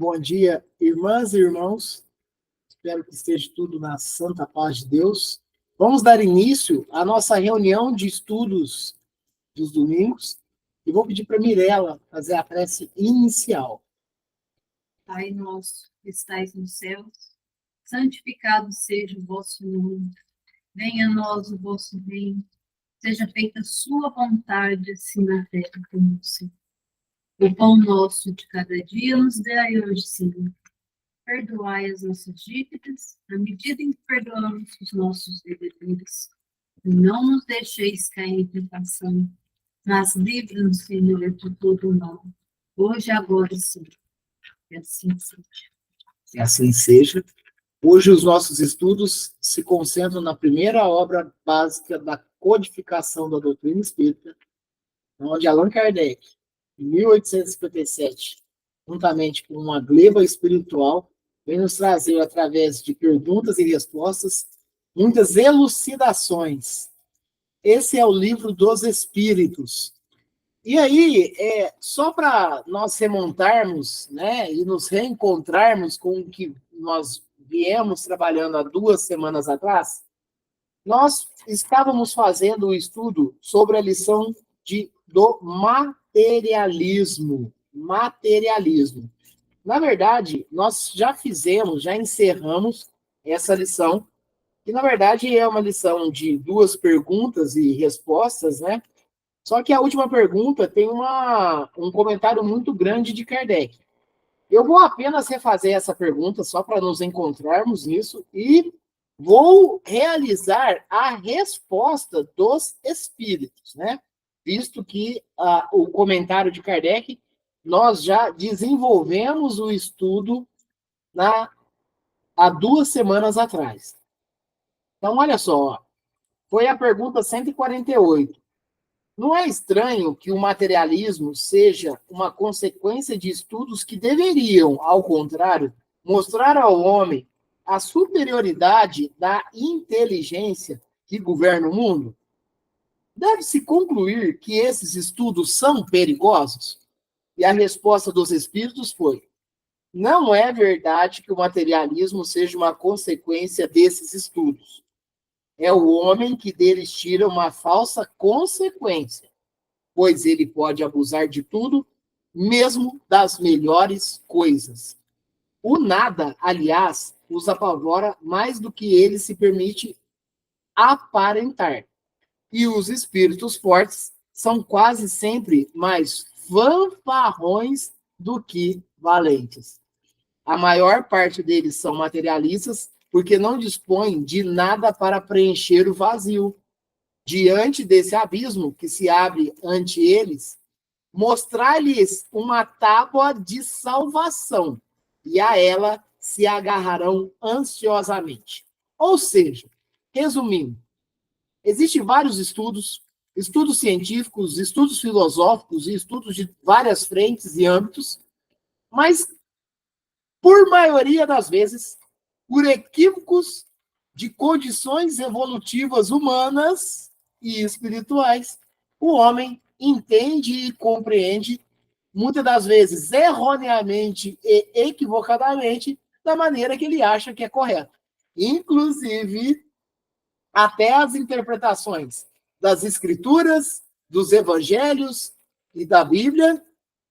Bom dia, irmãs e irmãos. Espero que esteja tudo na santa paz de Deus. Vamos dar início à nossa reunião de estudos dos domingos e vou pedir para a Mirella fazer a prece inicial. Pai nosso, que estais nos céus, santificado seja o vosso nome. Venha a nós o vosso reino. Seja feita a sua vontade, assim na terra como no céu. O pão nosso de cada dia nos dai hoje, Senhor. Perdoai as nossas dívidas, à medida em que perdoamos os nossos devedores. E não nos deixeis cair em tentação, mas livra-nos, Senhor, de todo o mal. Hoje e agora, Senhor. E assim seja. Que assim seja. Hoje os nossos estudos se concentram na primeira obra básica da codificação da doutrina espírita, onde Allan Kardec, em 1857, juntamente com uma gleba espiritual, vem nos trazer, através de perguntas e respostas, muitas elucidações. Esse é o livro dos Espíritos. E aí, só para nós remontarmos, né, e nos reencontrarmos com o que nós viemos trabalhando há 2 semanas atrás, nós estávamos fazendo o estudo sobre a lição do materialismo. Materialismo. Na verdade, nós já encerramos essa lição, que na verdade é uma lição de 2 perguntas e respostas, né? Só que a última pergunta tem um comentário muito grande de Kardec. Eu vou apenas refazer essa pergunta só para nos encontrarmos nisso e vou realizar a resposta dos espíritos, né? Visto que o comentário de Kardec, nós já desenvolvemos o estudo há 2 semanas atrás. Então, olha só, foi a pergunta 148. Não é estranho que o materialismo seja uma consequência de estudos que deveriam, ao contrário, mostrar ao homem a superioridade da inteligência que governa o mundo? Deve-se concluir que esses estudos são perigosos? E a resposta dos espíritos foi: não é verdade que o materialismo seja uma consequência desses estudos. É o homem que deles tira uma falsa consequência, pois ele pode abusar de tudo, mesmo das melhores coisas. O nada, aliás, os apavora mais do que ele se permite aparentar. E os espíritos fortes são quase sempre mais fanfarrões do que valentes. A maior parte deles são materialistas porque não dispõem de nada para preencher o vazio. Diante desse abismo que se abre ante eles, mostrar-lhes uma tábua de salvação, e a ela se agarrarão ansiosamente. Ou seja, resumindo, existem vários estudos científicos, estudos filosóficos e estudos de várias frentes e âmbitos, mas, por maioria das vezes, por equívocos de condições evolutivas humanas e espirituais, o homem entende e compreende, muitas das vezes erroneamente e equivocadamente, da maneira que ele acha que é correta. Inclusive, até as interpretações das escrituras, dos evangelhos e da Bíblia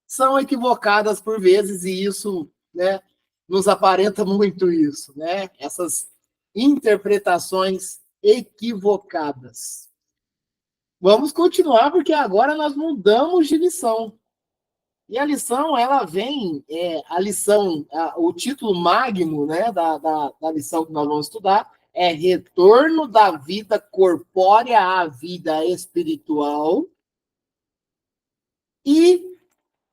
são equivocadas por vezes, e isso, né, nos aparenta muito isso, né? Essas interpretações equivocadas. Vamos continuar, porque agora nós mudamos de lição. E a lição, ela vem, o título magno, né, da lição que nós vamos estudar é Retorno da Vida Corpórea à Vida Espiritual. E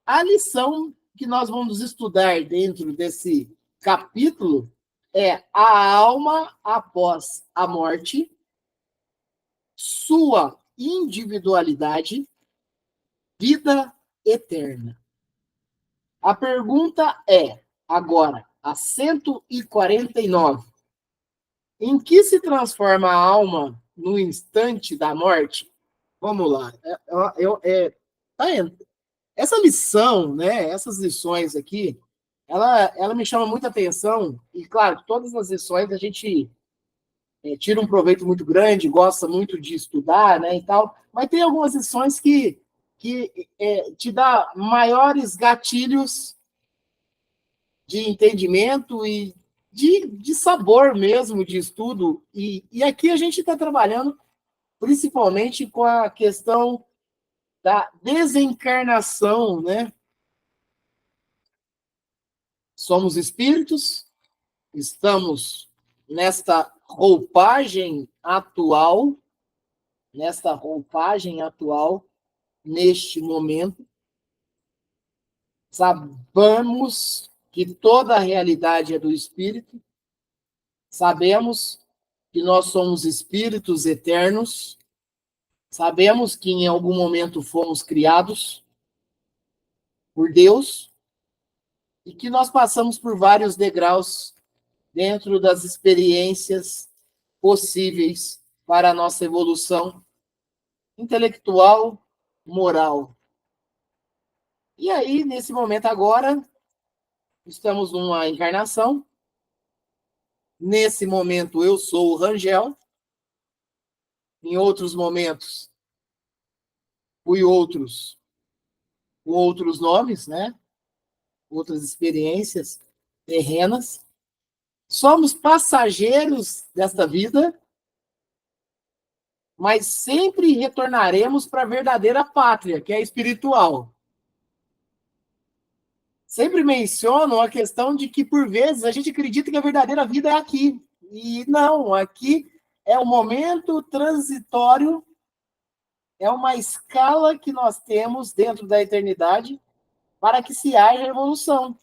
a lição que nós vamos estudar dentro desse capítulo é a alma após a morte, sua individualidade, vida eterna. A pergunta é, agora, a 149. Em que se transforma a alma no instante da morte? Vamos lá. Essa lição, né, essas lições aqui, ela me chama muita atenção, e claro, todas as lições a gente tira um proveito muito grande, gosta muito de estudar, né, e tal, mas tem algumas lições que te dá maiores gatilhos de entendimento e de sabor mesmo de estudo, e aqui a gente está trabalhando principalmente com a questão da desencarnação, né? Somos espíritos, estamos nesta roupagem atual, neste momento, sabemos que toda a realidade é do espírito, sabemos que nós somos espíritos eternos, sabemos que em algum momento fomos criados por Deus e que nós passamos por vários degraus dentro das experiências possíveis para a nossa evolução intelectual, moral. E aí, nesse momento agora, estamos numa encarnação. Nesse momento, eu sou o Rangel. Em outros momentos, fui outros com outros nomes, né? Outras experiências terrenas. Somos passageiros desta vida, mas sempre retornaremos para a verdadeira pátria, que é a espiritual. Sempre menciono a questão de que, por vezes, a gente acredita que a verdadeira vida é aqui. E não, aqui é o momento transitório, é uma escala que nós temos dentro da eternidade para que se haja evolução,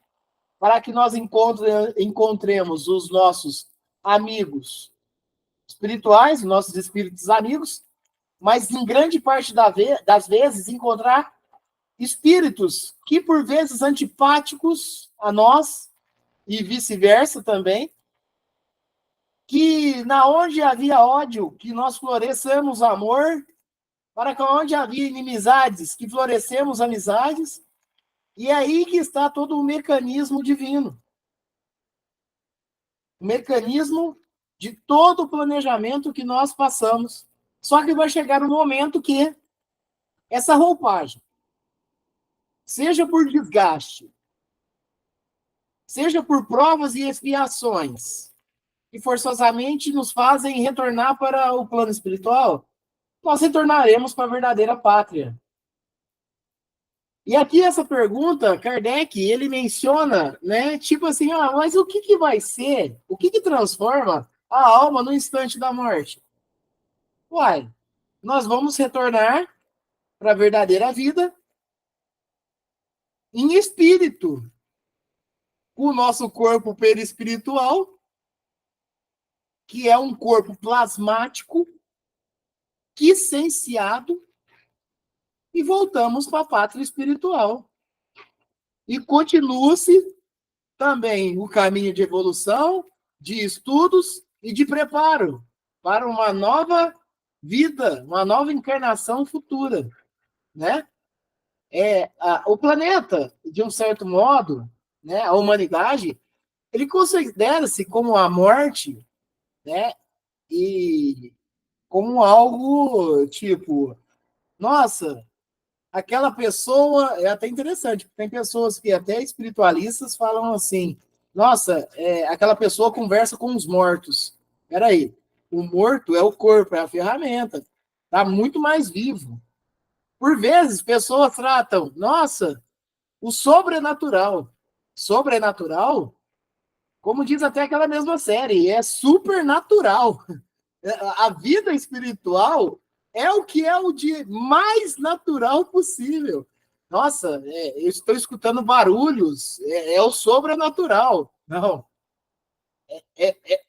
para que nós encontremos os nossos amigos espirituais, nossos espíritos amigos, mas em grande parte das vezes encontrar espíritos que, por vezes, antipáticos a nós, e vice-versa também, que na onde havia ódio, que nós floresçamos amor, para que onde havia inimizades, que florescemos amizades, e é aí que está todo o mecanismo divino. O mecanismo de todo o planejamento que nós passamos. Só que vai chegar um momento que essa roupagem, seja por desgaste, seja por provas e expiações, que forçosamente nos fazem retornar para o plano espiritual, nós retornaremos para a verdadeira pátria. E aqui essa pergunta, Kardec, ele menciona, né, tipo assim, mas o que vai ser? O que transforma a alma no instante da morte? Uai, nós vamos retornar para a verdadeira vida em espírito, com o nosso corpo perispiritual, que é um corpo plasmático, quissenciado, e voltamos para a pátria espiritual. E continua-se também o caminho de evolução, de estudos e de preparo para uma nova vida, uma nova encarnação futura, né? O planeta, de um certo modo, né, a humanidade, ele considera-se como a morte, né, e como algo tipo, nossa, aquela pessoa, é até interessante, tem pessoas que até espiritualistas falam assim, nossa, aquela pessoa conversa com os mortos. Peraí, o morto é o corpo, é a ferramenta, está muito mais vivo. Por vezes, pessoas tratam, nossa, o sobrenatural. Sobrenatural, como diz até aquela mesma série, é supernatural. A vida espiritual é o que é o de mais natural possível. Nossa, eu estou escutando barulhos, é o sobrenatural. Não,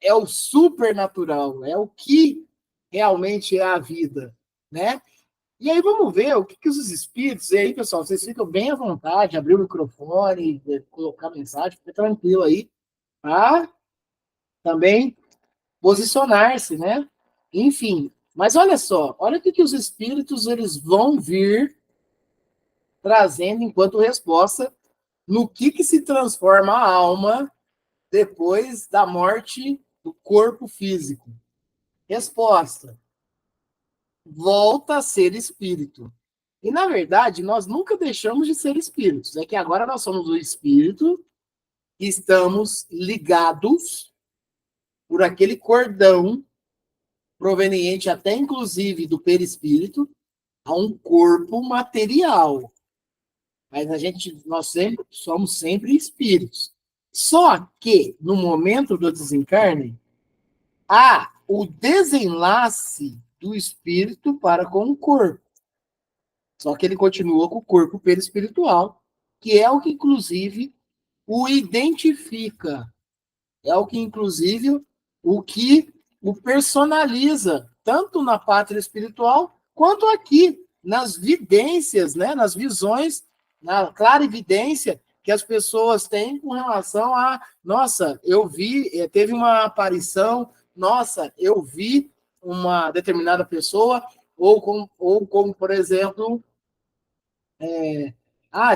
é o supernatural, é o que realmente é a vida, né? E aí vamos ver o que os espíritos, e aí, pessoal, vocês ficam bem à vontade, abrir o microfone, colocar mensagem, fica tranquilo aí, tá? Também posicionar-se, né? Enfim, mas olha só, olha o que os espíritos eles vão vir trazendo enquanto resposta no que se transforma a alma depois da morte do corpo físico? Resposta: volta a ser espírito. E, na verdade, nós nunca deixamos de ser espíritos. É que agora nós somos o espírito e estamos ligados por aquele cordão proveniente até, inclusive, do perispírito a um corpo material. Mas nós somos sempre espíritos. Só que, no momento do desencarne, há o desenlace do espírito para com o corpo. Só que ele continua com o corpo perispiritual, que é o que, inclusive, o identifica. É o que, inclusive, o personaliza, tanto na pátria espiritual, quanto aqui, nas vidências, né? Nas visões, na clara evidência que as pessoas têm com relação a, nossa, eu vi, teve uma aparição, nossa, eu vi uma determinada pessoa, ou como por exemplo,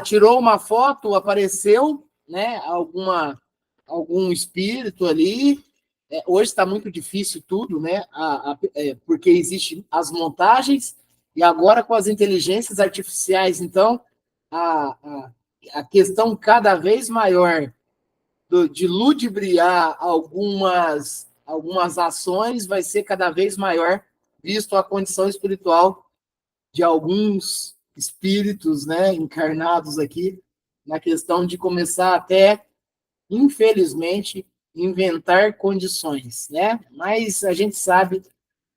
tirou uma foto, apareceu, né, algum espírito ali. Hoje está muito difícil tudo, né? Porque existem as montagens, e agora com as inteligências artificiais, então, a, a, a questão cada vez maior de ludibriar algumas ações vai ser cada vez maior, visto a condição espiritual de alguns espíritos, né, encarnados aqui, na questão de começar até, infelizmente, inventar condições, né? Mas a gente sabe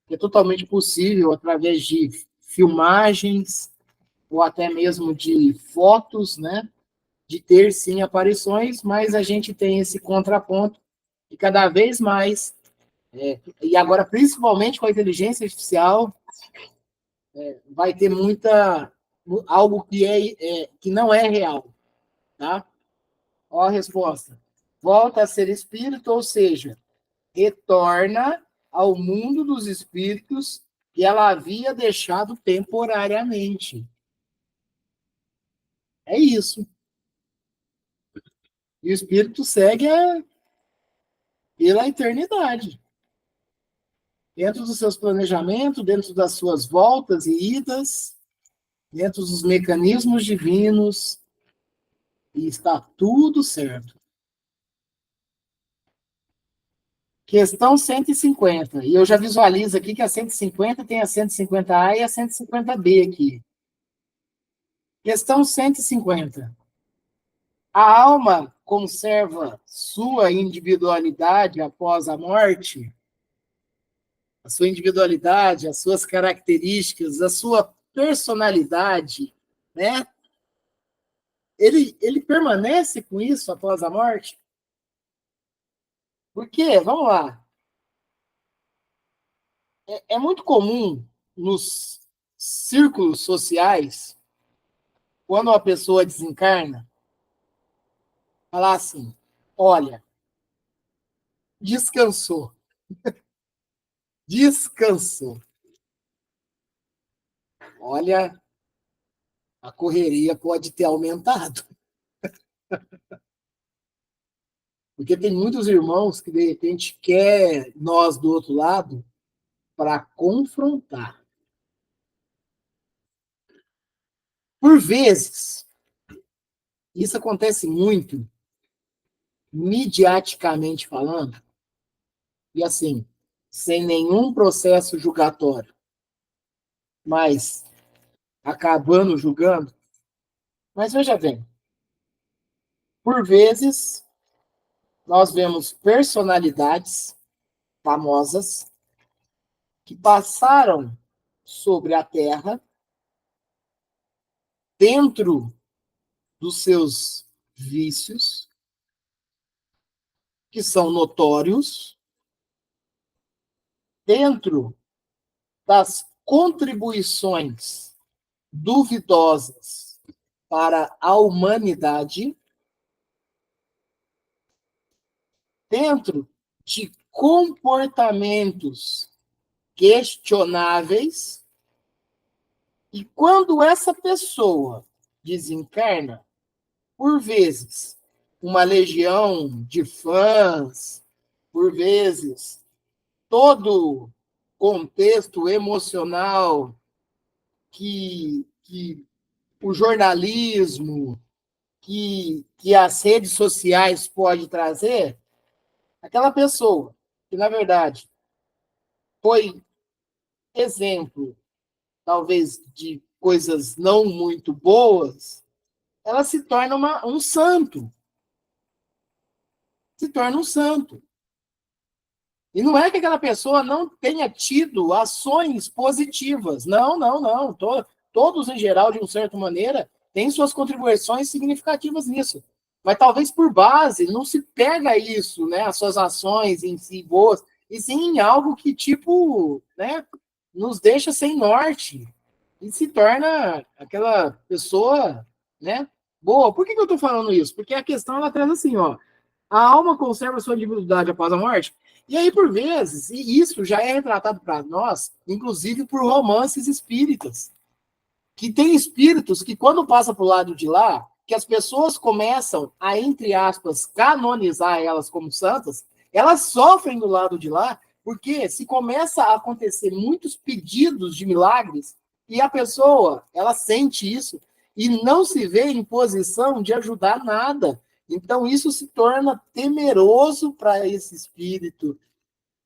que é totalmente possível, através de filmagens ou até mesmo de fotos, né, de ter sim aparições, mas a gente tem esse contraponto e cada vez mais, e agora principalmente com a inteligência artificial, vai ter algo que não é real, tá? Ó a resposta. Volta a ser espírito, ou seja, retorna ao mundo dos espíritos que ela havia deixado temporariamente. É isso. E o espírito segue pela eternidade. Dentro dos seus planejamentos, dentro das suas voltas e idas, dentro dos mecanismos divinos, e está tudo certo. Questão 150. E eu já visualizo aqui que a 150 tem a 150A e a 150B aqui. Questão 150. A alma conserva sua individualidade após a morte? A sua individualidade, as suas características, a sua personalidade, né? Ele permanece com isso após a morte? Porque, vamos lá, é muito comum nos círculos sociais, quando uma pessoa desencarna, falar assim: olha, descansou, descansou. Olha, a correria pode ter aumentado. Porque tem muitos irmãos que, de repente, quer nós do outro lado para confrontar. Por vezes, isso acontece muito, midiaticamente falando, e assim, sem nenhum processo julgatório, mas acabando julgando. Mas veja bem, por vezes, nós vemos personalidades famosas que passaram sobre a Terra dentro dos seus vícios, que são notórios, dentro das contribuições duvidosas para a humanidade, dentro de comportamentos questionáveis, e quando essa pessoa desencarna, por vezes, uma legião de fãs, por vezes, todo contexto emocional que o jornalismo, que as redes sociais pode trazer, aquela pessoa que, na verdade, foi exemplo, talvez, de coisas não muito boas, ela se torna um santo. Se torna um santo. E não é que aquela pessoa não tenha tido ações positivas. Não, não, não. Todos, em geral, de uma certa maneira, têm suas contribuições significativas nisso. Mas talvez por base, não se pega isso, né? As suas ações em si boas, e sim em algo que, tipo, né, nos deixa sem norte. E se torna aquela pessoa, né, boa. Por que eu estou falando isso? Porque a questão, ela traz assim, ó. A alma conserva sua individualidade após a morte. E aí, por vezes, e isso já é retratado para nós, inclusive por romances espíritas, que tem espíritos que, quando passa para o lado de lá, que as pessoas começam a, entre aspas, canonizar elas como santas, elas sofrem do lado de lá, porque se começa a acontecer muitos pedidos de milagres, e a pessoa, ela sente isso, e não se vê em posição de ajudar nada. Então, isso se torna temeroso para esse espírito.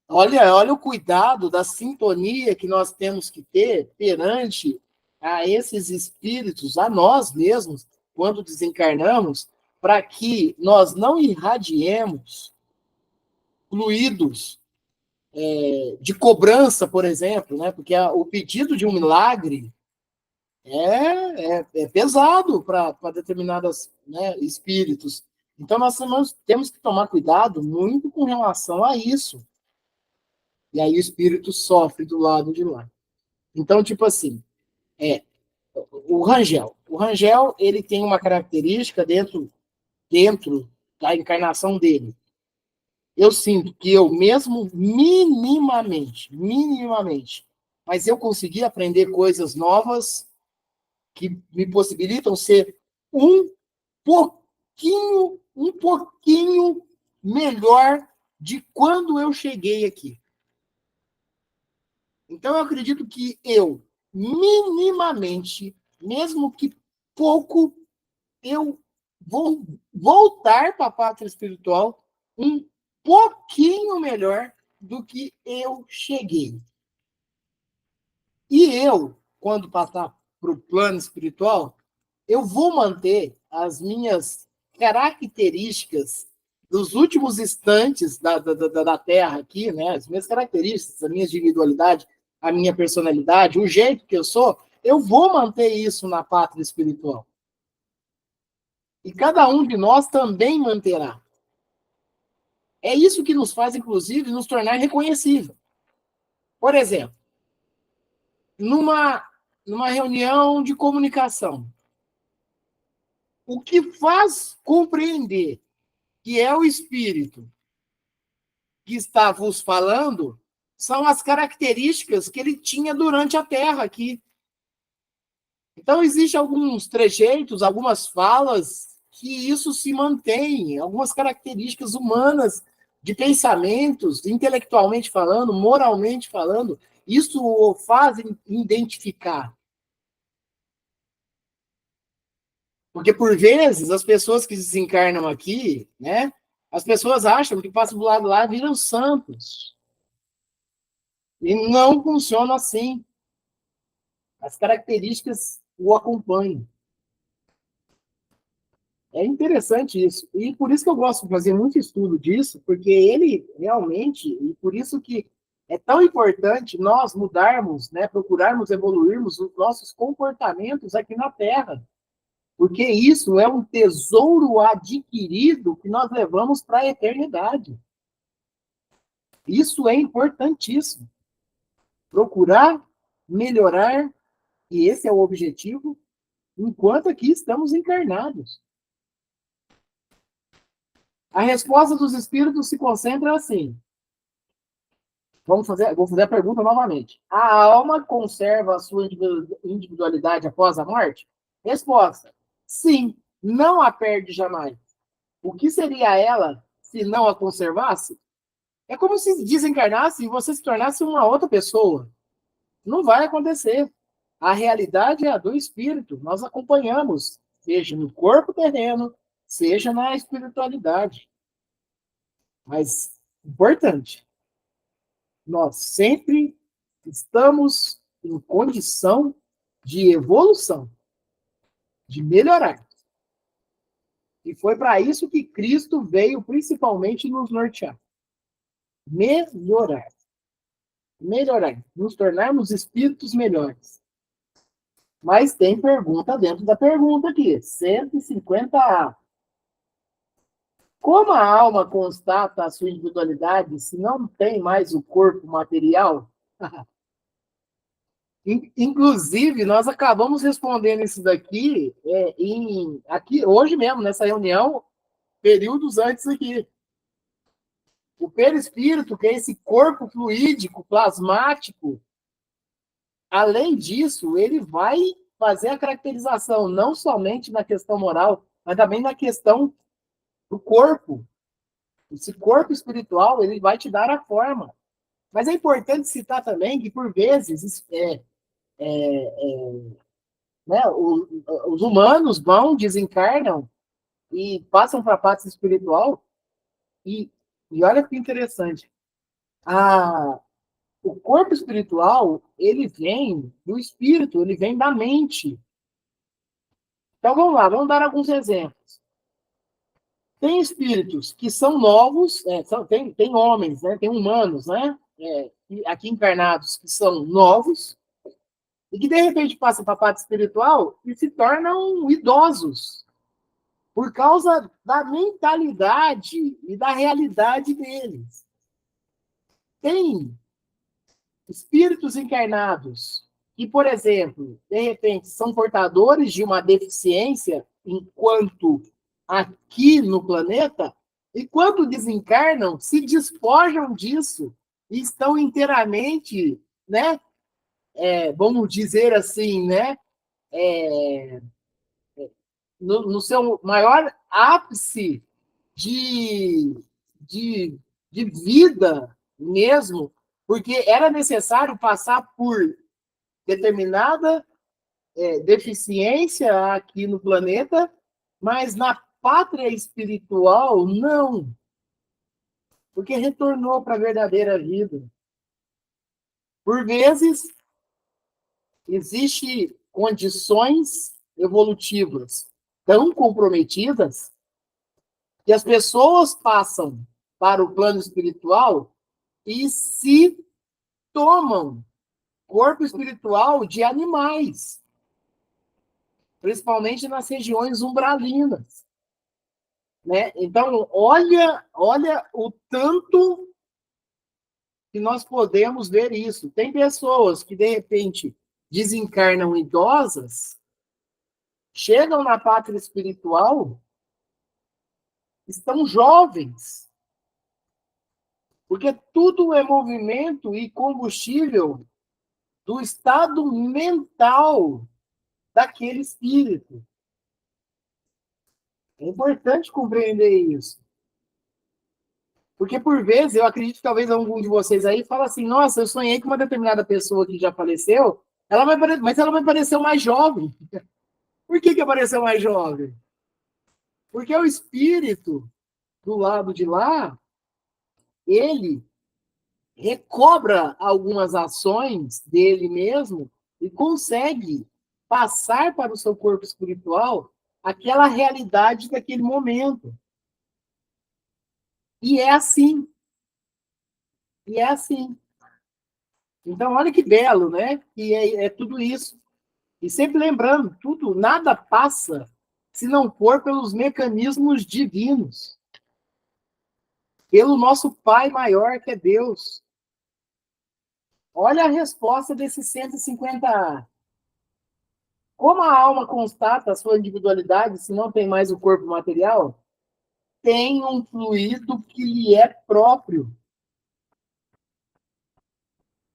Olha o cuidado da sintonia que nós temos que ter perante a esses espíritos, a nós mesmos, quando desencarnamos, para que nós não irradiemos fluidos de cobrança, por exemplo, né? Porque o pedido de um milagre é pesado para determinados, né, espíritos. Então, nós temos que tomar cuidado muito com relação a isso. E aí o espírito sofre do lado de lá. Então, tipo assim, o Rangel. O Rangel, ele tem uma característica dentro da encarnação dele. Eu sinto que eu mesmo, minimamente, mas eu consegui aprender coisas novas que me possibilitam ser um pouquinho melhor de quando eu cheguei aqui. Então, eu acredito que eu, minimamente, mesmo que pouco, eu vou voltar para a pátria espiritual um pouquinho melhor do que eu cheguei. E eu, quando passar para o plano espiritual, eu vou manter as minhas características dos últimos instantes da Terra aqui, né? As minhas características, a minha individualidade, a minha personalidade, o jeito que eu sou, eu vou manter isso na pátria espiritual. E cada um de nós também manterá. É isso que nos faz, inclusive, nos tornar reconhecível. Por exemplo, numa reunião de comunicação, o que faz compreender que é o espírito que está vos falando são as características que ele tinha durante a Terra aqui. Então, existem alguns trejeitos, algumas falas que isso se mantém, algumas características humanas de pensamentos, intelectualmente falando, moralmente falando, isso o faz identificar. Porque, por vezes, as pessoas que desencarnam aqui, né, as pessoas acham que passam do lado lá e viram santos. E não funciona assim. As características o acompanham. É interessante isso. E por isso que eu gosto de fazer muito estudo disso, porque ele realmente, e por isso que é tão importante nós mudarmos, né, procurarmos evoluirmos os nossos comportamentos aqui na Terra. Porque isso é um tesouro adquirido que nós levamos para a eternidade. Isso é importantíssimo. Procurar melhorar, e esse é o objetivo, enquanto aqui estamos encarnados. A resposta dos espíritos se concentra assim. Vou fazer a pergunta novamente. A alma conserva a sua individualidade após a morte? Resposta: sim, não a perde jamais. O que seria ela se não a conservasse? É como se desencarnasse e você se tornasse uma outra pessoa. Não vai acontecer. A realidade é a do espírito. Nós acompanhamos, seja no corpo terreno, seja na espiritualidade. Mas, importante, nós sempre estamos em condição de evolução, de melhorar. E foi para isso que Cristo veio principalmente nos nortear. Melhorar. Melhorar. Nos tornarmos espíritos melhores. Mas tem pergunta dentro da pergunta aqui. 150A. Como a alma constata a sua individualidade se não tem mais o corpo material? Inclusive, nós acabamos respondendo isso daqui, aqui hoje mesmo, nessa reunião, períodos antes aqui. O perispírito, que é esse corpo fluídico, plasmático, além disso, ele vai fazer a caracterização não somente na questão moral, mas também na questão do corpo. Esse corpo espiritual, ele vai te dar a forma. Mas é importante citar também que, por vezes, né, os humanos vão, desencarnam e passam para a parte espiritual. E, e olha que interessante. O corpo espiritual, ele vem do espírito, ele vem da mente. Então, vamos lá, vamos dar alguns exemplos. Tem espíritos que são novos, tem homens, né, tem humanos, né, aqui encarnados que são novos, e que de repente passam para a parte espiritual e se tornam idosos, por causa da mentalidade e da realidade deles. Tem espíritos encarnados que, por exemplo, de repente são portadores de uma deficiência enquanto aqui no planeta, e quando desencarnam, se despojam disso e estão inteiramente, né, vamos dizer assim, né, no seu maior ápice de, de, de vida mesmo, porque era necessário passar por determinada deficiência aqui no planeta, mas na pátria espiritual, não, porque retornou para a verdadeira vida. Por vezes, existem condições evolutivas tão comprometidas que as pessoas passam para o plano espiritual e se tomam corpo espiritual de animais, principalmente nas regiões umbralinas, né? Então, olha o tanto que nós podemos ver isso. Tem pessoas que, de repente, desencarnam idosas, chegam na pátria espiritual, estão jovens, porque tudo é movimento e combustível do estado mental daquele espírito. É importante compreender isso. Porque, por vezes, eu acredito que talvez algum de vocês aí fala assim, nossa, eu sonhei com uma determinada pessoa que já faleceu, mas ela vai parecer mais jovem. Por que apareceu mais jovem? Porque o espírito do lado de lá, ele recobra algumas ações dele mesmo e consegue passar para o seu corpo espiritual aquela realidade daquele momento. E é assim. E é assim. Então, olha que belo, né? E é tudo isso. E sempre lembrando, tudo, nada passa se não for pelos mecanismos divinos. Pelo nosso Pai maior, que é Deus. Olha a resposta desse 150A. Como a alma constata a sua individualidade se não tem mais o corpo material? Tem um fluido que lhe é próprio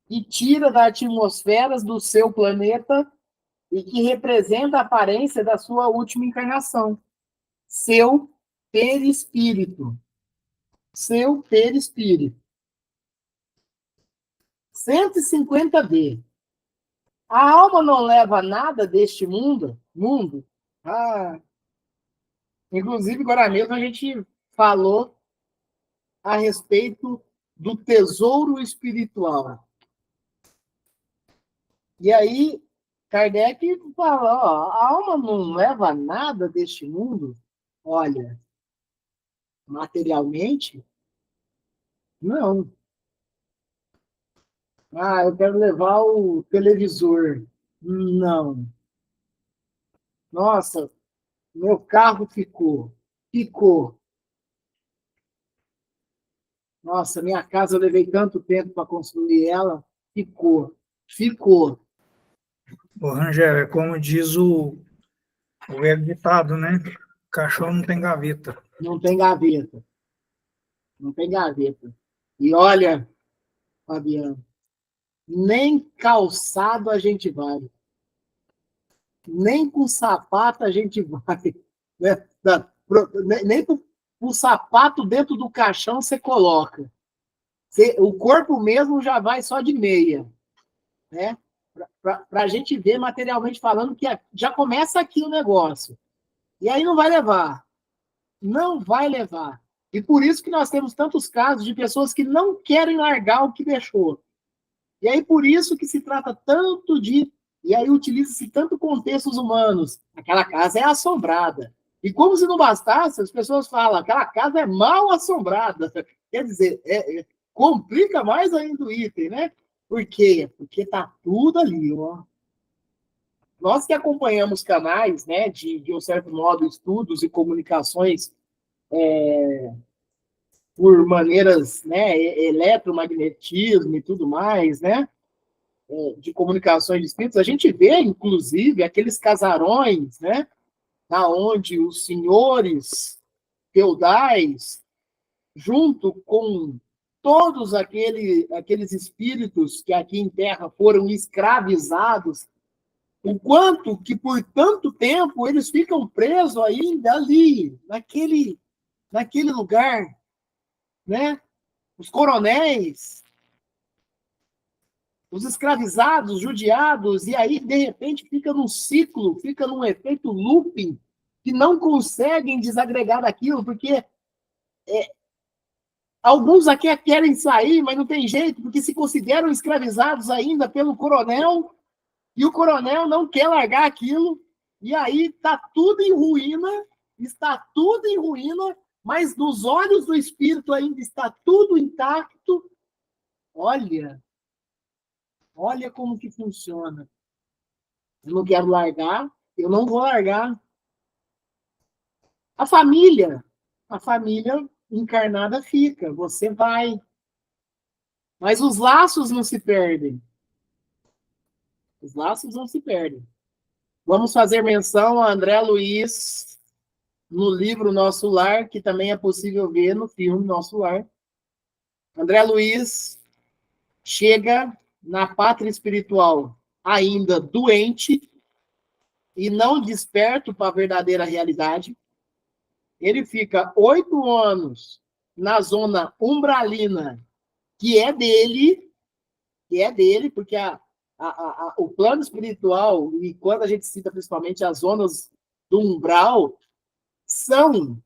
e tira da atmosfera do seu planeta e que representa a aparência da sua última encarnação. seu perispírito. Seu perispírito. 150b. A alma não leva nada deste mundo. Ah, inclusive, agora mesmo a gente falou a respeito do tesouro espiritual. E aí, Kardec fala, ó, a alma não leva nada deste mundo. Olha, materialmente, não. Ah, eu quero levar o televisor. Não. Nossa, meu carro ficou. Ficou. Nossa, minha casa eu levei tanto tempo para construir ela. Ficou. Ficou. Ô, Rangel, é como diz o velho ditado, né? Cachorro não tem gaveta. Não tem gaveta. Não tem gaveta. E olha, Fabiano, nem calçado a gente vai. Nem com sapato a gente vai. Né? Nem com o sapato dentro do caixão você coloca. O corpo mesmo já vai só de meia. Né? Para a gente ver materialmente falando que já começa aqui o negócio. E aí não vai levar. Não vai levar. E por isso que nós temos tantos casos de pessoas que não querem largar o que deixou. E aí por isso que se trata tanto de... E aí utiliza-se tanto contextos humanos. Aquela casa é assombrada. E como se não bastasse, as pessoas falam, aquela casa é mal assombrada. Quer dizer, complica mais ainda o item, né? Por quê? Porque tá tudo ali, ó. Nós que acompanhamos canais, né, de um certo modo, estudos e comunicações por maneiras, né, eletromagnetismo e tudo mais, né, de comunicações de espíritos, a gente vê, inclusive, aqueles casarões, né, na onde os senhores feudais, junto com todos aqueles espíritos que aqui em Terra foram escravizados, o quanto que por tanto tempo eles ficam presos ainda ali, naquele lugar, né? Os coronéis, os escravizados, judiados, e aí, de repente, fica num ciclo, fica num efeito looping, que não conseguem desagregar daquilo, porque alguns aqui querem sair, mas não tem jeito, porque se consideram escravizados ainda pelo coronel, e o coronel não quer largar aquilo, e aí está tudo em ruína, mas nos olhos do espírito ainda está tudo intacto. Olha como que funciona. Eu não quero largar, eu não vou largar. A família encarnada fica, você vai. Mas os laços não se perdem. Os laços não se perdem. Vamos fazer menção a André Luiz no livro Nosso Lar, que também é possível ver no filme Nosso Lar. André Luiz chega na pátria espiritual ainda doente e não desperto para a verdadeira realidade. Ele fica 8 anos na zona umbralina, que é dele, porque o plano espiritual, e quando a gente cita principalmente as zonas do umbral, são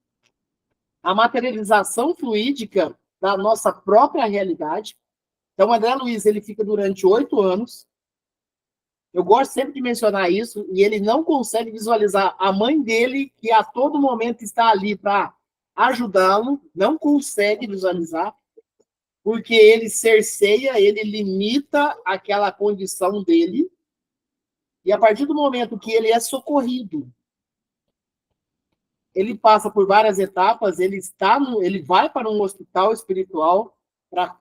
a materialização fluídica da nossa própria realidade. Então, André Luiz, ele fica durante 8 anos. Eu gosto sempre de mencionar isso, e ele não consegue visualizar a mãe dele, que a todo momento está ali para ajudá-lo, não consegue visualizar, porque ele cerceia, ele limita aquela condição dele, e a partir do momento que ele é socorrido, ele passa por várias etapas, ele vai para um hospital espiritual para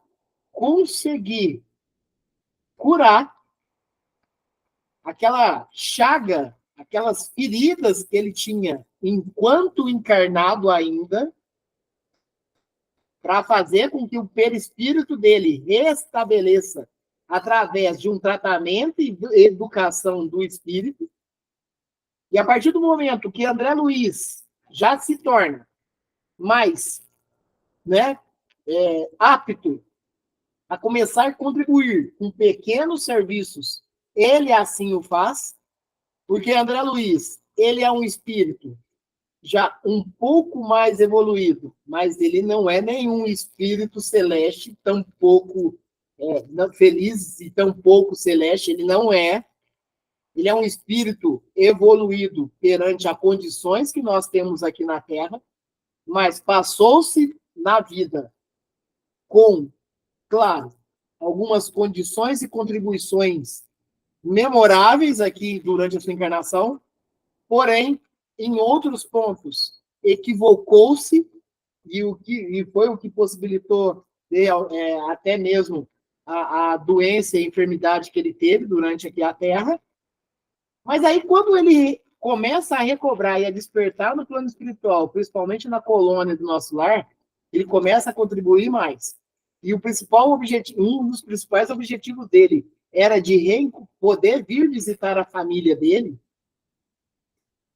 conseguir curar aquela chaga, aquelas feridas que ele tinha enquanto encarnado ainda, para fazer com que o perispírito dele restabeleça através de um tratamento e educação do espírito. E a partir do momento que André Luiz já se torna mais, né, apto a começar a contribuir com pequenos serviços, ele assim o faz, porque André Luiz, ele é um espírito já um pouco mais evoluído, mas ele não é nenhum espírito celeste, tão pouco feliz e tão pouco celeste, ele não é. Ele é um espírito evoluído perante as condições que nós temos aqui na Terra, mas passou-se na vida com, claro, algumas condições e contribuições memoráveis aqui durante a sua encarnação, porém, em outros pontos, equivocou-se e foi o que possibilitou até mesmo a doença e a enfermidade que ele teve durante aqui a Terra. Mas aí, quando ele começa a recobrar e a despertar no plano espiritual, principalmente na colônia do nosso lar, ele começa a contribuir mais. E o principal objetivo, um dos principais objetivos dele era de poder vir visitar a família dele.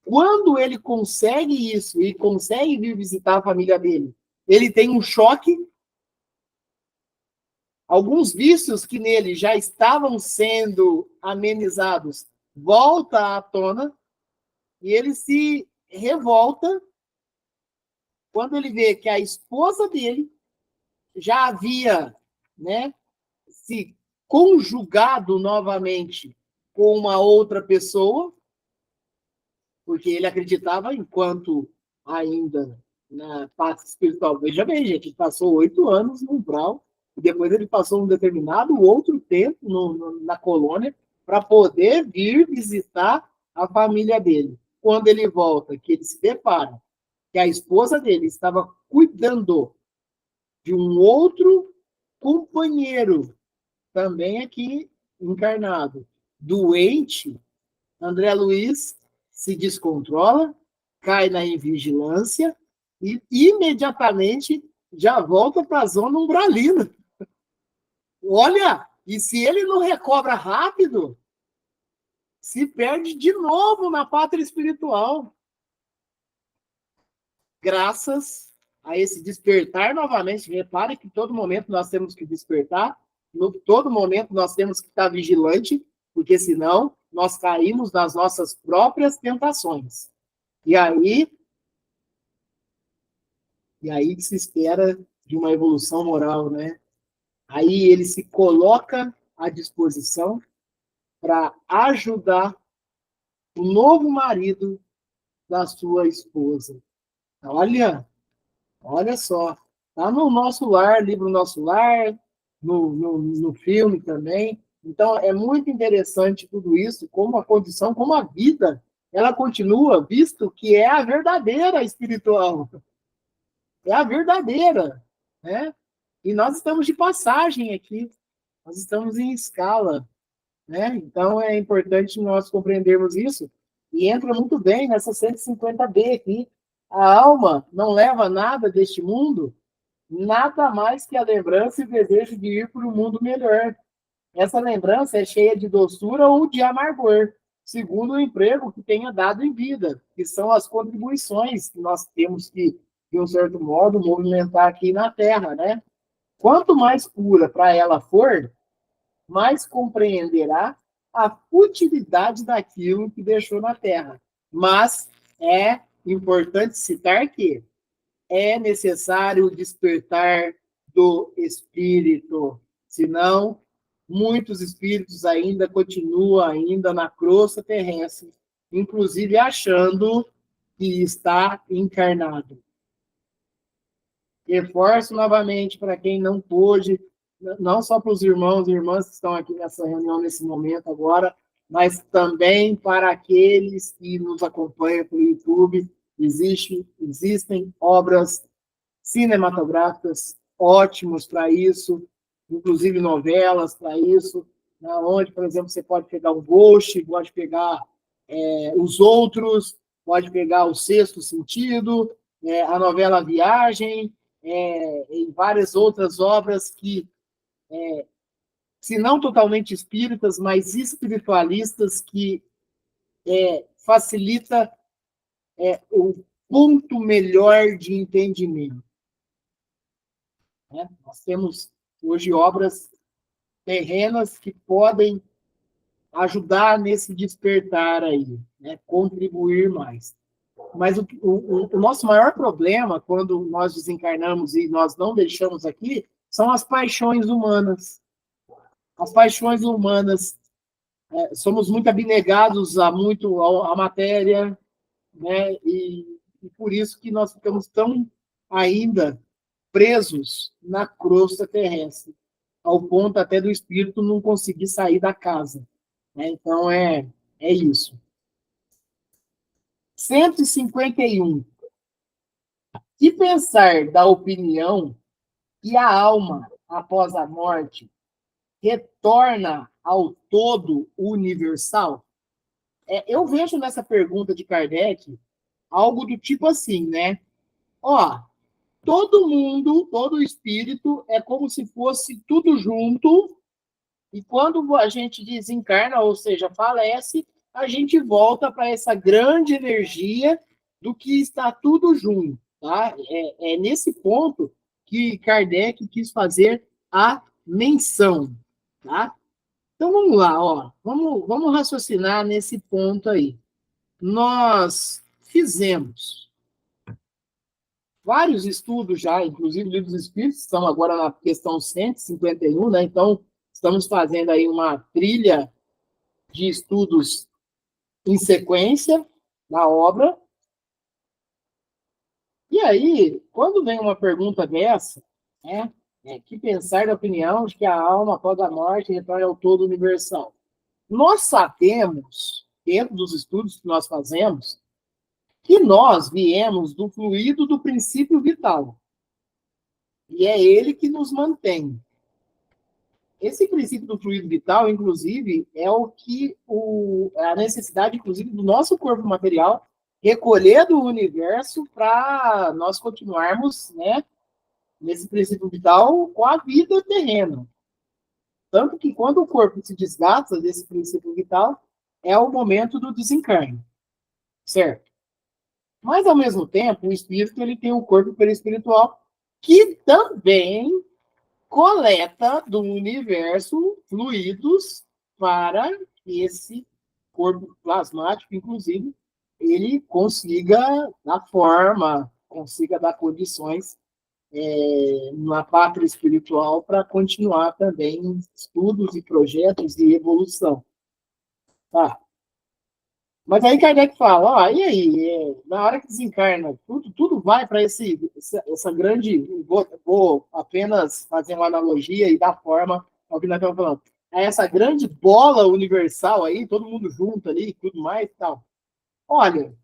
Quando ele consegue isso e consegue vir visitar a família dele, ele tem um choque. Alguns vícios que nele já estavam sendo amenizados volta à tona e ele se revolta quando ele vê que a esposa dele já havia, né, se conjugado novamente com uma outra pessoa, porque ele acreditava, enquanto ainda na parte espiritual. Veja bem, gente, ele passou 8 anos no umbral, e depois ele passou um determinado outro tempo na colônia para poder vir visitar a família dele. Quando ele volta, que ele se depara que a esposa dele estava cuidando de um outro companheiro, também aqui encarnado, doente, André Luiz se descontrola, cai na invigilância e imediatamente já volta para a zona umbralina. Olha, e se ele não recobra rápido, se perde de novo na pátria espiritual. Graças a esse despertar novamente, repare que todo momento nós temos que despertar, todo momento nós temos que estar vigilante, porque senão nós caímos nas nossas próprias tentações. E aí que se espera de uma evolução moral, né? Aí ele se coloca à disposição para ajudar o novo marido da sua esposa. Olha só, tá no nosso lar, livro Nosso Lar, no filme também. Então, é muito interessante tudo isso, como a condição, como a vida, ela continua, visto que é a verdadeira espiritual. É a verdadeira, né? E nós estamos de passagem aqui, nós estamos em escala, né? Então, é importante nós compreendermos isso. E entra muito bem nessa 150B aqui. A alma não leva nada deste mundo, nada mais que a lembrança e o desejo de ir para um mundo melhor. Essa lembrança é cheia de doçura ou de amargor, segundo o emprego que tenha dado em vida, que são as contribuições que nós temos que, de um certo modo, movimentar aqui na Terra, né? Quanto mais pura para ela for, mais compreenderá a futilidade daquilo que deixou na Terra. Mas é importante citar que é necessário despertar do espírito, senão muitos espíritos ainda continuam ainda na crosta terrestre, inclusive achando que está encarnado. Reforço novamente para quem não pôde, não só para os irmãos e irmãs que estão aqui nessa reunião nesse momento agora, mas também para aqueles que nos acompanham pelo YouTube. Existem obras cinematográficas ótimos para isso, inclusive novelas para isso, onde, por exemplo, você pode pegar o Ghost, pode pegar Os Outros, pode pegar O Sexto Sentido, a novela Viagem, e várias outras obras que, se não totalmente espíritas, mas espiritualistas, que facilita ponto melhor de entendimento? Né? Nós temos hoje obras terrenas que podem ajudar nesse despertar aí, né? Contribuir mais. Mas o nosso maior problema, quando nós desencarnamos e nós não deixamos aqui, são as paixões humanas. As paixões humanas, somos muito abnegados à matéria, né? E por isso que nós ficamos tão ainda presos na crosta terrestre, ao ponto até do espírito não conseguir sair da casa. Né? Então, é isso. 151. Que pensar da opinião que a alma, após a morte, retorna ao todo universal? Eu vejo nessa pergunta de Kardec algo do tipo assim, né? Ó, todo mundo, todo espírito é como se fosse tudo junto, e quando a gente desencarna, ou seja, falece, a gente volta para essa grande energia do que está tudo junto. Tá? É nesse ponto que Kardec quis fazer a menção. Tá? Então vamos lá, ó. Vamos raciocinar nesse ponto aí. Nós fizemos vários estudos já, inclusive livros espíritos, estão agora na questão 151, né? Então, estamos fazendo aí uma trilha de estudos em sequência na obra. E aí, quando vem uma pergunta dessa, né? Que pensar da opinião de que a alma, após a morte, retorna ao todo universal? Nós sabemos, dentro dos estudos que nós fazemos, que nós viemos do fluido do princípio vital. E é ele que nos mantém. Esse princípio do fluido vital, inclusive, é o que a necessidade, inclusive, do nosso corpo material recolher do universo para nós continuarmos, né, nesse princípio vital com a vida terrena. Tanto que quando o corpo se desgasta desse princípio vital, é o momento do desencarne, certo? Mas, ao mesmo tempo, o espírito ele tem um corpo perispiritual que também coleta do universo fluidos para que esse corpo plasmático, inclusive, ele consiga dar forma, consiga dar condições na pátria espiritual para continuar também estudos e projetos de evolução. Tá? Mas aí Kardec fala, e aí, na hora que desencarna, tudo vai para essa grande... Vou apenas fazer uma analogia e dar forma ao que nós estamos falando. Essa grande bola universal aí, todo mundo junto ali, tudo mais e tal. Olha,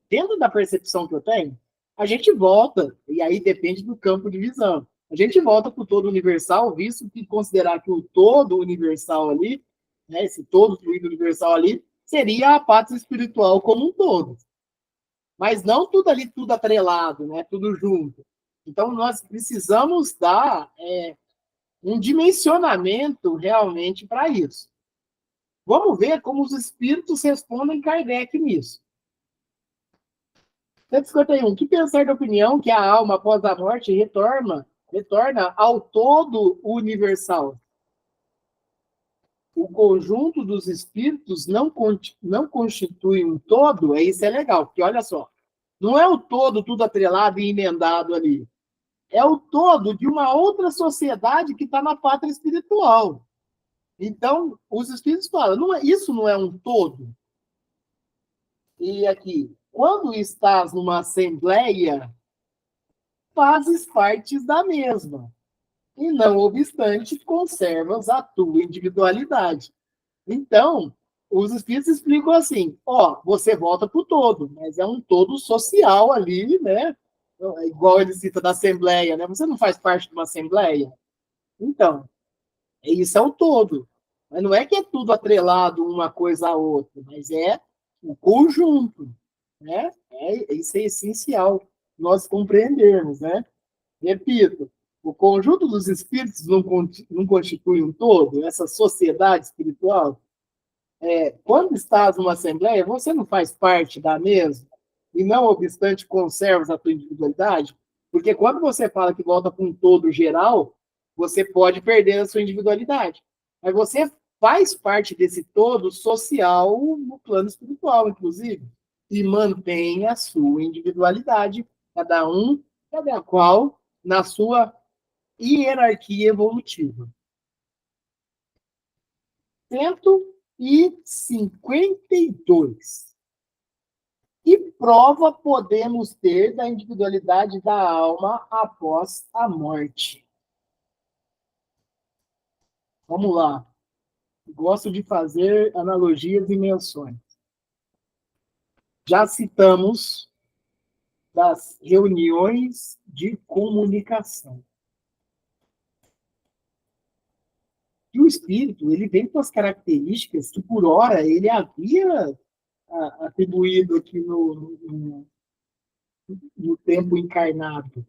dentro da percepção que eu tenho, a gente volta, e aí depende do campo de visão. A gente volta para o todo universal, visto que considerar que o todo universal ali, né, esse todo fluido universal ali, seria a pátria espiritual como um todo. Mas não tudo ali, tudo atrelado, né, tudo junto. Então, nós precisamos dar um dimensionamento realmente para isso. Vamos ver como os espíritos respondem Kardec nisso. 151. Que pensar da opinião que a alma, após a morte, retorna ao todo universal? O conjunto dos espíritos não constitui um todo? Isso é legal, porque olha só, não é o todo tudo atrelado e emendado ali. É o todo de uma outra sociedade que está na pátria espiritual. Então, os espíritos falam, isso não é um todo? E aqui, quando estás numa assembleia, fazes partes da mesma. E, não obstante, conservas a tua individualidade. Então, os espíritos explicam assim, você volta para o todo, mas é um todo social ali, né? Igual ele cita da assembleia, né? Você não faz parte de uma assembleia? Então, isso é o todo. Mas não é que é tudo atrelado uma coisa à outra, mas é o conjunto, né? Isso é essencial nós compreendermos, né? Repito, o conjunto dos espíritos não constitui um todo, essa sociedade espiritual. Quando estás numa assembleia, você não faz parte da mesma? e não obstante conservas a tua individualidade? Porque quando você fala que volta para um todo geral, você pode perder a sua individualidade. Mas você faz parte desse todo social no plano espiritual, inclusive, e mantém a sua individualidade, cada qual na sua hierarquia evolutiva. 152. Que prova podemos ter da individualidade da alma após a morte? Vamos lá. Gosto de fazer analogias e menções. Já citamos das reuniões de comunicação. E o espírito, ele vem com as características que, por hora, ele havia atribuído aqui no tempo encarnado.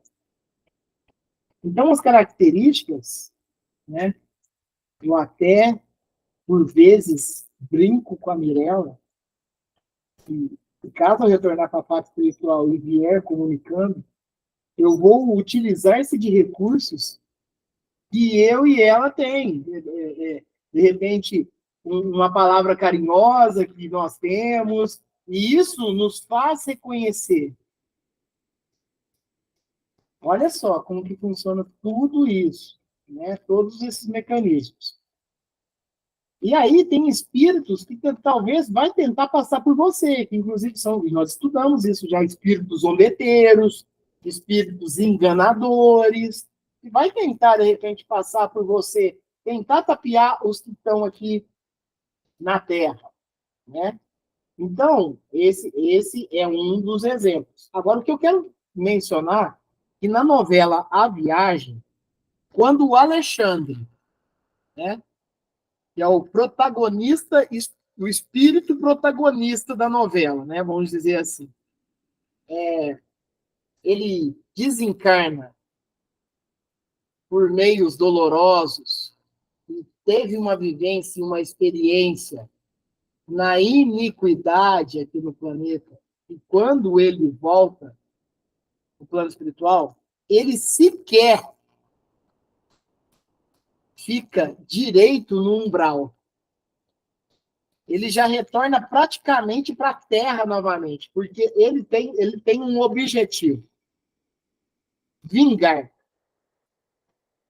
Então, as características, né, eu até, por vezes, brinco com a Mirella, que caso eu retornar para a parte espiritual e vier comunicando, eu vou utilizar-se de recursos que eu e ela tem. De repente, uma palavra carinhosa que nós temos, e isso nos faz reconhecer. Olha só como que funciona tudo isso, né? Todos esses mecanismos. E aí tem espíritos que talvez vai tentar passar por você, que inclusive nós estudamos isso já, espíritos zombeteiros, espíritos enganadores, que vai tentar, de repente, passar por você, tentar tapear os que estão aqui na Terra, né? Então, esse é um dos exemplos. Agora, o que eu quero mencionar, que na novela A Viagem, quando o Alexandre, né, que é o protagonista, o espírito protagonista da novela, né? Vamos dizer assim. Ele desencarna por meios dolorosos e teve uma vivência, uma experiência na iniquidade aqui no planeta. E quando ele volta no plano espiritual, ele sequer fica direito no umbral. Ele já retorna praticamente para a Terra novamente, porque ele tem um objetivo: vingar.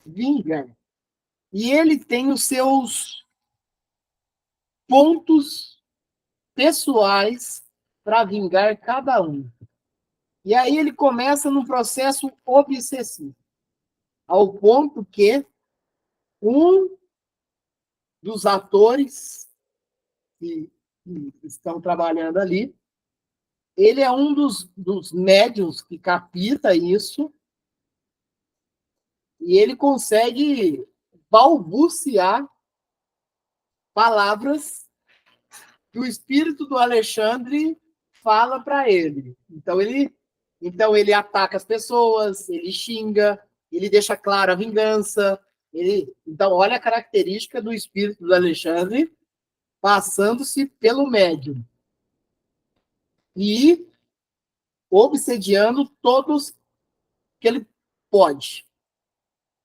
Vingar. E ele tem os seus pontos pessoais para vingar cada um. E aí ele começa num processo obsessivo, ao ponto que um dos atores que estão trabalhando ali, ele é um dos médiuns que capta isso, e ele consegue balbuciar palavras que o espírito do Alexandre fala para ele. Então ele ataca as pessoas, ele xinga, ele deixa clara a vingança. Então, olha a característica do espírito do Alexandre passando-se pelo médium e obsediando todos que ele pode.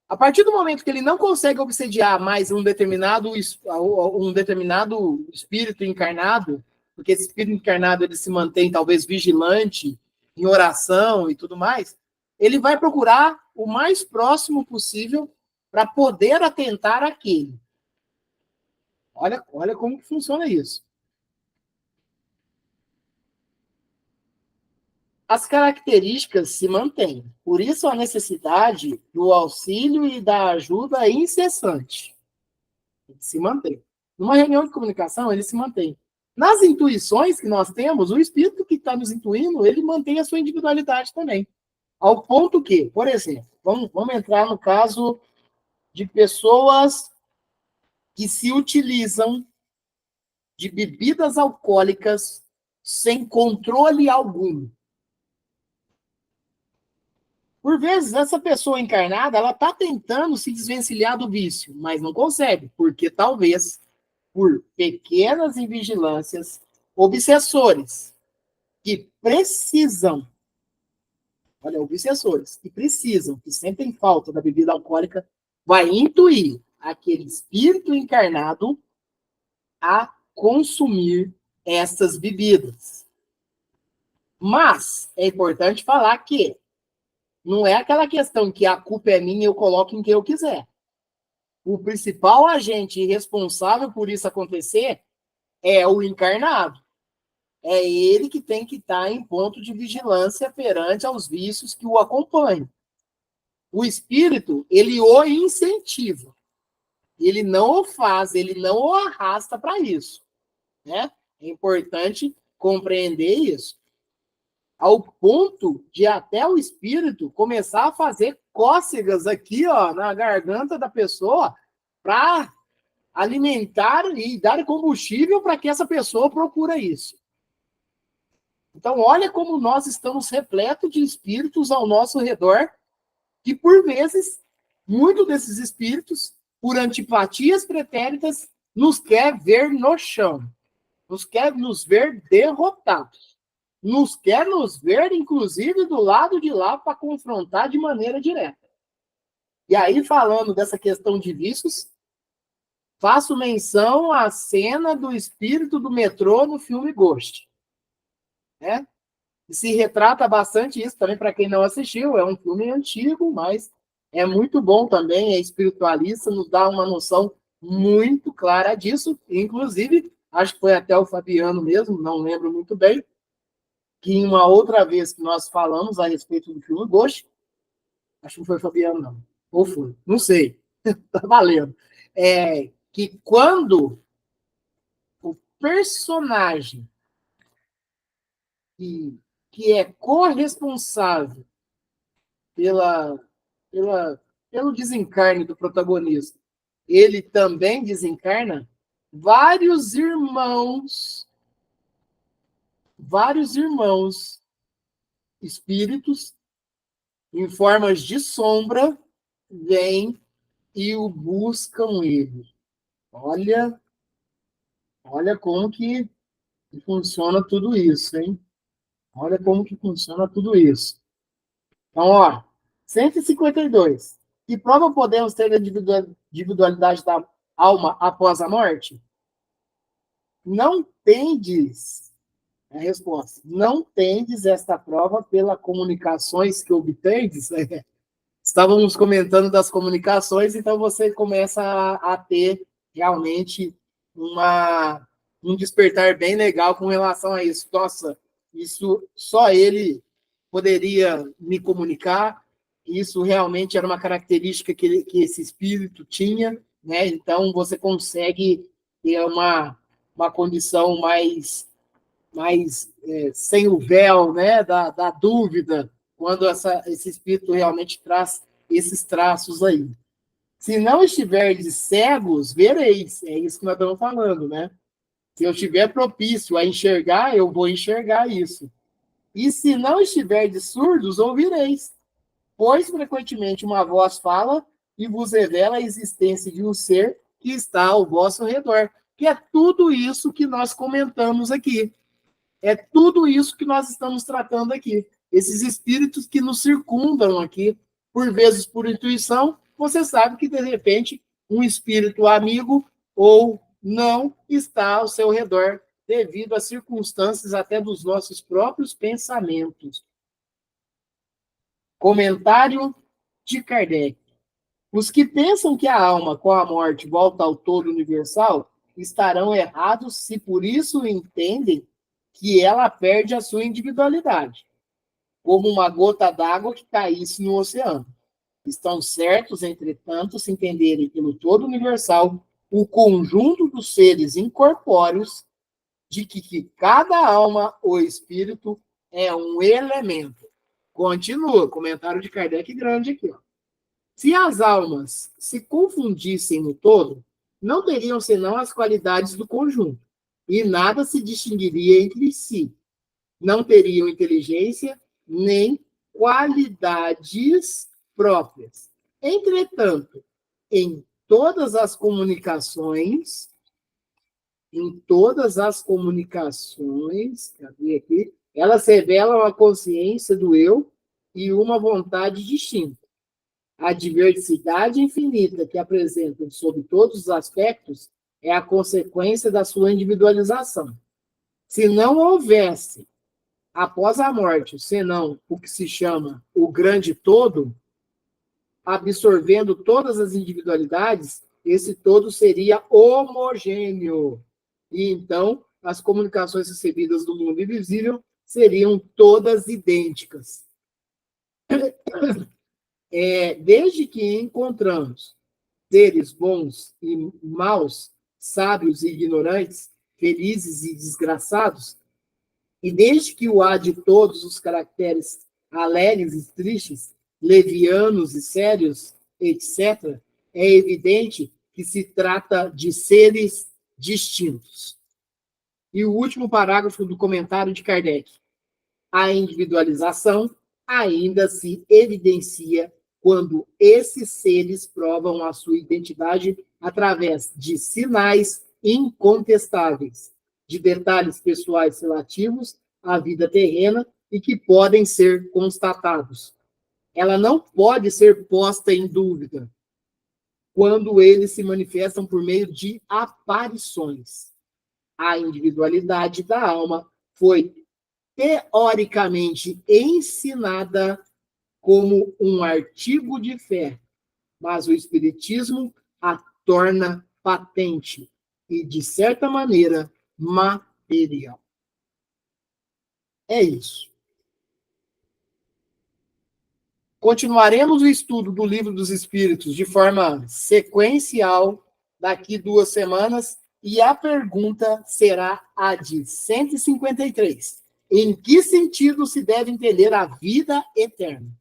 A partir do momento que ele não consegue obsediar mais um determinado espírito encarnado, porque esse espírito encarnado ele se mantém talvez vigilante, em oração e tudo mais, ele vai procurar o mais próximo possível para poder atentar àquele. Olha como que funciona isso. As características se mantêm. Por isso a necessidade do auxílio e da ajuda incessante. Ele se mantém. Numa reunião de comunicação, ele se mantém. Nas intuições que nós temos, o espírito que está nos intuindo, ele mantém a sua individualidade também. Ao ponto que, por exemplo, vamos entrar no caso de pessoas que se utilizam de bebidas alcoólicas sem controle algum. Por vezes, essa pessoa encarnada, ela está tentando se desvencilhar do vício, mas não consegue, porque talvez, por pequenas invigilâncias, obsessores que precisam, olha, obsessores, que precisam, que sentem falta da bebida alcoólica, vai intuir aquele espírito encarnado a consumir essas bebidas. Mas é importante falar que não é aquela questão que a culpa é minha e eu coloco em quem eu quiser. O principal agente responsável por isso acontecer é o encarnado. É ele que tem que estar em ponto de vigilância perante aos vícios que o acompanham. O espírito, ele o incentiva. Ele não o faz, ele não o arrasta para isso. Né? É importante compreender isso. Ao ponto de até o espírito começar a fazer cócegas aqui, ó, na garganta da pessoa para alimentar e dar combustível para que essa pessoa procure isso. Então, olha como nós estamos repletos de espíritos ao nosso redor, que, por vezes, muitos desses espíritos, por antipatias pretéritas, nos quer ver no chão, nos quer nos ver derrotados, nos quer nos ver, inclusive, do lado de lá para confrontar de maneira direta. E aí, falando dessa questão de vícios, faço menção à cena do espírito do metrô no filme Ghost. Né? E se retrata bastante isso também, para quem não assistiu. É um filme antigo, mas é muito bom também, é espiritualista, nos dá uma noção muito clara disso. Inclusive, acho que foi até o Fabiano mesmo, não lembro muito bem, que em uma outra vez que nós falamos a respeito do filme Ghost, acho que não foi o Fabiano, não. Ou foi, não sei. Tá valendo. Que quando o personagem que é corresponsável pelo desencarne do protagonista, ele também desencarna, vários irmãos espíritos, em formas de sombra, vêm e o buscam ele. Olha como que funciona tudo isso, hein? Olha como que funciona tudo isso. Então, ó, 152. Que prova podemos ter da individualidade da alma após a morte? Não tendes, a resposta, não tendes esta prova pelas comunicações que obtendes. Estávamos comentando das comunicações, então você começa a ter realmente um despertar bem legal com relação a isso. Nossa, isso só ele poderia me comunicar, isso realmente era uma característica que esse espírito tinha, né? Então você consegue ter uma condição mais sem o véu, né? da dúvida, quando esse espírito realmente traz esses traços aí. Se não estiverdes cegos, vereis. É isso que nós estamos falando, né? Se eu estiver propício a enxergar, eu vou enxergar isso. E se não estiverdes surdos, ouvireis. Pois, frequentemente, uma voz fala e vos revela a existência de um ser que está ao vosso redor. Que é tudo isso que nós comentamos aqui. É tudo isso que nós estamos tratando aqui. Esses espíritos que nos circundam aqui, por vezes por intuição, você sabe que, de repente, um espírito amigo ou não está ao seu redor, devido às circunstâncias até dos nossos próprios pensamentos. Comentário de Kardec. Os que pensam que a alma, com a morte, volta ao todo universal, estarão errados se por isso entendem que ela perde a sua individualidade, como uma gota d'água que caísse no oceano. Estão certos, entretanto, se entenderem pelo todo universal o conjunto dos seres incorpóreos, de que cada alma ou espírito é um elemento. Continua, comentário de Kardec grande aqui. Ó. Se as almas se confundissem no todo, não teriam senão as qualidades do conjunto, e nada se distinguiria entre si. Não teriam inteligência nem qualidades próprias. Entretanto, em todas as comunicações, cadê aqui? Elas revelam a consciência do eu e uma vontade distinta. A diversidade infinita que apresentam sob todos os aspectos é a consequência da sua individualização. Se não houvesse, após a morte, senão o que se chama o grande todo, absorvendo todas as individualidades, esse todo seria homogêneo. E então, as comunicações recebidas do mundo invisível seriam todas idênticas. Desde que encontramos seres bons e maus, sábios e ignorantes, felizes e desgraçados, e desde que o há de todos os caracteres alegres e tristes, levianos e sérios, etc., é evidente que se trata de seres distintos. E o último parágrafo do comentário de Kardec. A individualização ainda se evidencia quando esses seres provam a sua identidade através de sinais incontestáveis, de detalhes pessoais relativos à vida terrena e que podem ser constatados. Ela não pode ser posta em dúvida quando eles se manifestam por meio de aparições. A individualidade da alma foi teoricamente ensinada como um artigo de fé, mas o Espiritismo a torna patente e, de certa maneira, material. É isso. Continuaremos o estudo do Livro dos Espíritos de forma sequencial daqui 2 semanas e a pergunta será a de 153. Em que sentido se deve entender a vida eterna?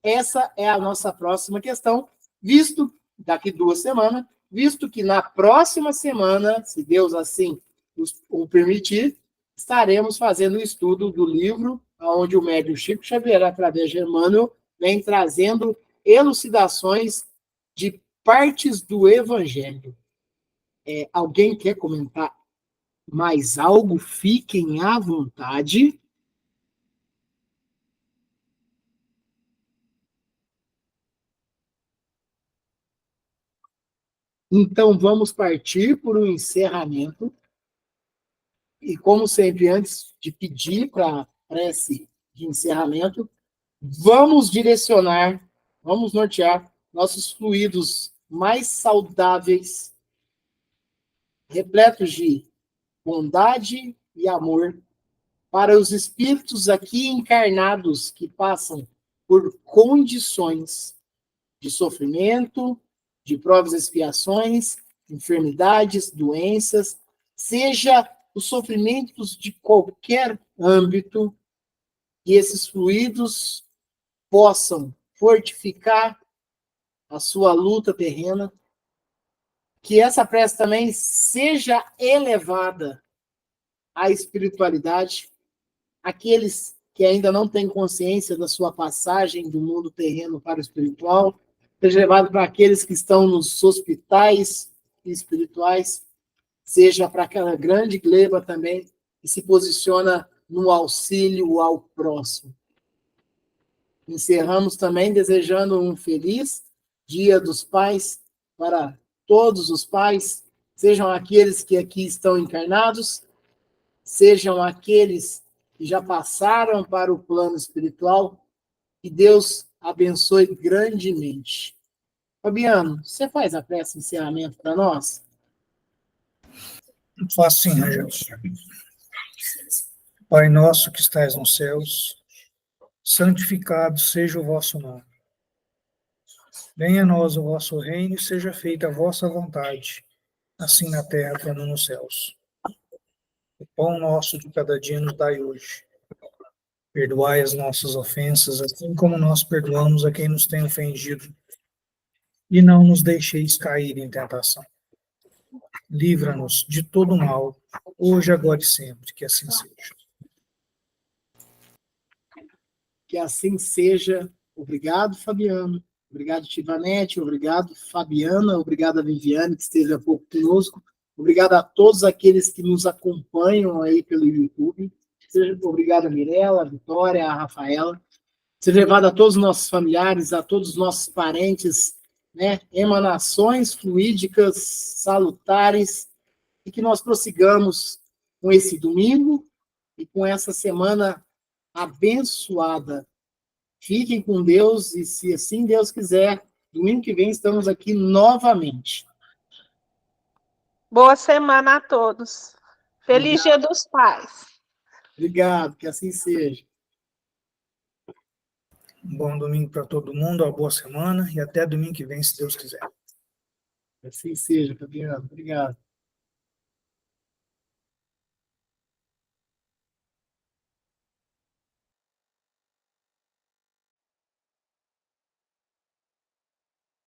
Essa é a nossa próxima questão, daqui 2 semanas, visto que na próxima semana, se Deus assim o permitir, estaremos fazendo o estudo do livro, onde o médium Chico Xavier, através de Emmanuel, vem trazendo elucidações de partes do Evangelho. Alguém quer comentar mais algo? Fiquem à vontade. Então, vamos partir por um encerramento. E, como sempre, antes de pedir para a prece de encerramento, vamos nortear nossos fluidos mais saudáveis, repletos de bondade e amor, para os espíritos aqui encarnados que passam por condições de sofrimento, de provas e expiações, enfermidades, doenças, seja os sofrimentos de qualquer âmbito, que esses fluidos possam fortificar a sua luta terrena, que essa prece também seja elevada à espiritualidade, aqueles que ainda não têm consciência da sua passagem do mundo terreno para o espiritual, seja levado para aqueles que estão nos hospitais espirituais, seja para aquela grande gleba também que se posiciona no auxílio ao próximo. Encerramos também desejando um feliz Dia dos Pais para todos os pais, sejam aqueles que aqui estão encarnados, sejam aqueles que já passaram para o plano espiritual, que Deus abençoe grandemente. Fabiano, você faz a prece de encerramento para nós? Faço sim, Rangel. Pai nosso que estais nos céus, santificado seja o vosso nome. Venha a nós o vosso reino e seja feita a vossa vontade, assim na terra como nos céus. O pão nosso de cada dia nos dai hoje. Perdoai as nossas ofensas, assim como nós perdoamos a quem nos tem ofendido. E não nos deixeis cair em tentação. Livra-nos de todo mal, hoje, agora e sempre, que assim seja. Que assim seja. Obrigado, Fabiano. Obrigado, Tivanete. Obrigado, Fabiana. Obrigado a Viviane, que esteve há pouco conosco. Obrigado a todos aqueles que nos acompanham aí pelo YouTube. Seja obrigado a Mirella, a Vitória, a Rafaela. Seja levado a todos os nossos familiares, a todos os nossos parentes, né? Emanações fluídicas salutares, e que nós prossigamos com esse domingo e com essa semana abençoada. Fiquem com Deus e, se assim Deus quiser, domingo que vem estamos aqui novamente. Boa semana a todos. Feliz Obrigado. Dia dos Pais. Obrigado, que assim seja. Um bom domingo para todo mundo, uma boa semana e até domingo que vem, se Deus quiser. Que assim seja, Fabiano. Obrigado.